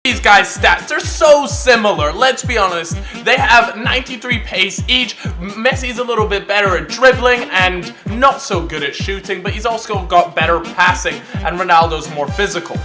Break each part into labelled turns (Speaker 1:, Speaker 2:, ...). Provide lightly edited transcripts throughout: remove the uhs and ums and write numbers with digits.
Speaker 1: These guys' stats, they're so similar, let's be honest. They have 93 pace each. Messi's a little bit better at dribbling and not so good at shooting, but he's also got better passing, and Ronaldo's more physical.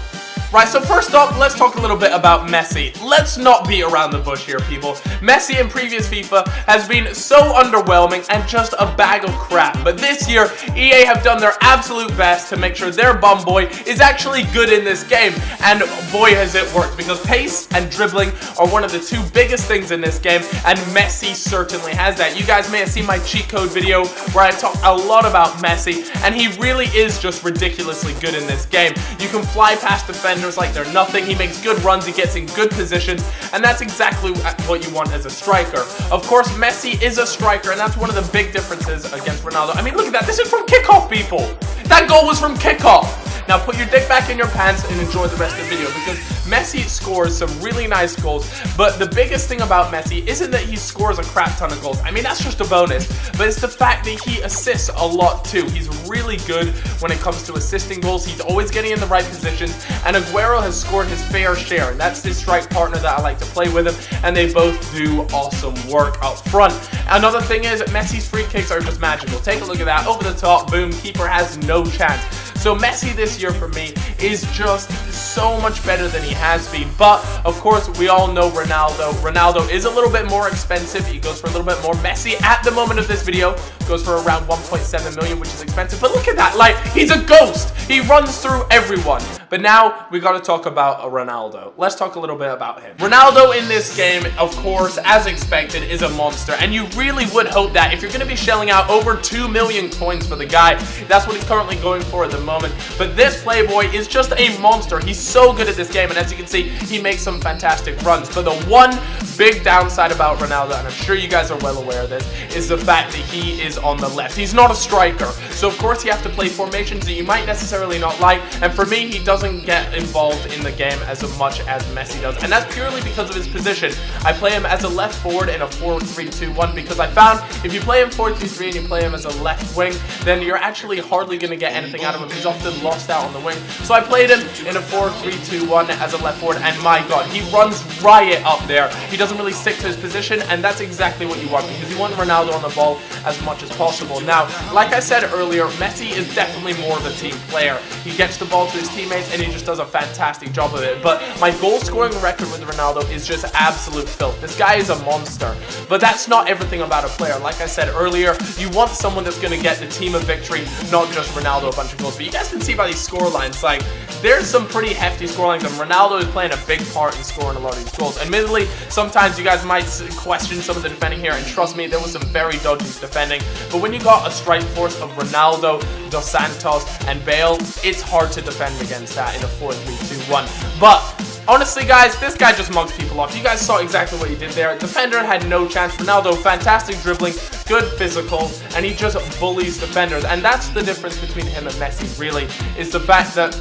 Speaker 1: Right, so first up, let's talk a little bit about Messi. Let's not beat around the bush here, people. Messi in previous FIFA has been so underwhelming and just a bag of crap. But this year, EA have done their absolute best to make sure their bum boy is actually good in this game. And boy, has it worked, because pace and dribbling are one of the two biggest things in this game, and Messi certainly has that. You guys may have seen my cheat code video where I talk a lot about Messi, and he really is just ridiculously good in this game. You can fly past defenders like they're nothing. He makes good runs, he gets in good positions, and that's exactly what you want as a striker. Of course, Messi is a striker, and that's one of the big differences against Ronaldo. I mean, look at that. This is from kickoff, people. That goal was from kickoff. Now put your dick back in your pants and enjoy the rest of the video, because Messi scores some really nice goals, but the biggest thing about Messi isn't that he scores a crap ton of goals. I mean, that's just a bonus, but it's the fact that he assists a lot too. He's really good when it comes to assisting goals. He's always getting in the right positions, and Aguero has scored his fair share, and that's his strike partner that I like to play with him, and they both do awesome work up front. Another thing is, Messi's free kicks are just magical. Take a look at that, over the top, boom, keeper has no chance. So Messi this year for me is just so much better than he has been. But of course, we all know Ronaldo. Ronaldo is a little bit more expensive. He goes for a little bit more. Messi at the moment of this video goes for around 1.7 million, which is expensive. But look at that, like, he's a ghost. He runs through everyone. But now we got to talk about Ronaldo. Let's talk a little bit about him. Ronaldo in this game, of course, as expected, is a monster. And you really would hope that if you're going to be shelling out over 2 million coins for the guy, that's what he's currently going for at the moment. But this playboy is just a monster. He's so good at this game, and as you can see, he makes some fantastic runs. But the one big downside about Ronaldo, and I'm sure you guys are well aware of this, is the fact that he is on the left. He's not a striker, so of course you have to play formations that you might necessarily not like, and for me, he doesn't get involved in the game as much as Messi does, and that's purely because of his position. I play him as a left forward in a 4-3-2-1, because I found if you play him 4-2-3 and you play him as a left wing, then you're actually hardly going to get anything out of him. He's often lost out on the wing. So I played him in a 4-3-2-1 as a left forward, and my god, he runs riot up there. He doesn't really stick to his position, and that's exactly what you want, because you want Ronaldo on the ball as much as possible. Now, like I said earlier, Messi is definitely more of a team player. He gets the ball to his teammates, and he just does a fantastic job of it. But my goal scoring record with Ronaldo is just absolute filth. This guy is a monster. But that's not everything about a player. Like I said earlier, you want someone that's going to get the team a victory, not just Ronaldo a bunch of goals. But you guys can see by these score lines, like, there's some pretty hefty score lines, and Ronaldo is playing a big part in scoring a lot of these goals. Admittedly, sometimes you guys might question some of the defending here, and trust me, there was some very dodgy defending. But when you got a strike force of Ronaldo, Dos Santos, and Bale, it's hard to defend against that in a 4-3-2-1. But honestly, guys, this guy just mugs people off. You guys saw exactly what he did there. Defender had no chance. Ronaldo, fantastic dribbling, good physical, and he just bullies defenders. And that's the difference between him and Messi, really, is the fact that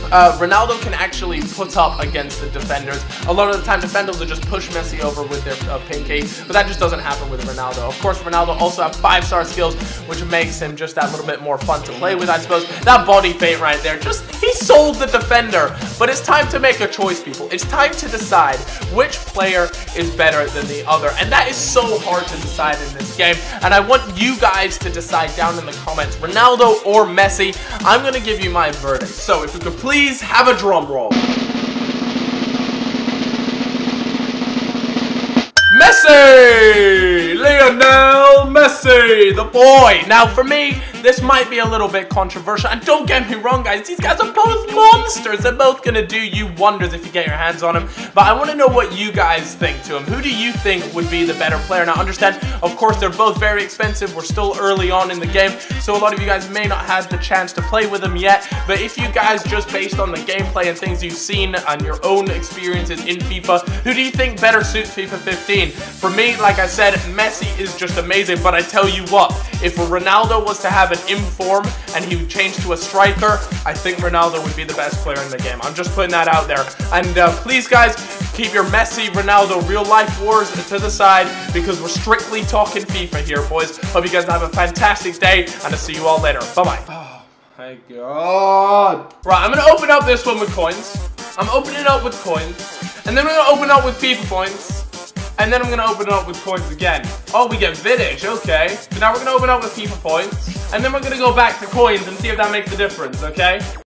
Speaker 1: Ronaldo can actually put up against the defenders. A lot of the time, defenders will just push Messi over with their pinky, but that just doesn't happen with Ronaldo. Of course, Ronaldo also has 5-star skills, which makes him just that little bit more fun to play with, I suppose. That body feint right there, just, he sold the defender. But it's time to make a choice, people. It's time to decide which player is better than the other, and that is so hard to decide in this game, and I want you guys to decide down in the comments, Ronaldo or Messi. I'm going to give you my verdict. So if you could please have a drum roll. Messi! Lionel Messi, the boy. Now for me, this might be a little bit controversial, and don't get me wrong, guys, these guys are both monsters. They're both gonna do you wonders if you get your hands on them, but I want to know what you guys think to them. Who do you think would be the better player? Now understand, of course, they're both very expensive. We're still early on in the game, so a lot of you guys may not have the chance to play with them yet, but if you guys, just based on the gameplay and things you've seen and your own experiences in FIFA, who do you think better suits FIFA 15? For me, like I said, Messi is just amazing, but I tell you what, if Ronaldo was to have an inform and he would change to a striker, I think Ronaldo would be the best player in the game. I'm just putting that out there. And please, guys, keep your Messi, Ronaldo, real life wars to the side, because we're strictly talking FIFA here, boys. Hope you guys have a fantastic day, and I'll see you all later. Bye-bye. Oh, my God. Right, I'm going to open up this one with coins. I'm opening it up with coins. And then we're gonna open up with FIFA points. And then I'm gonna open it up with coins again. Oh, we get vintage, okay. So now we're gonna open up with FIFA points. And then we're gonna go back to coins and see if that makes a difference, okay?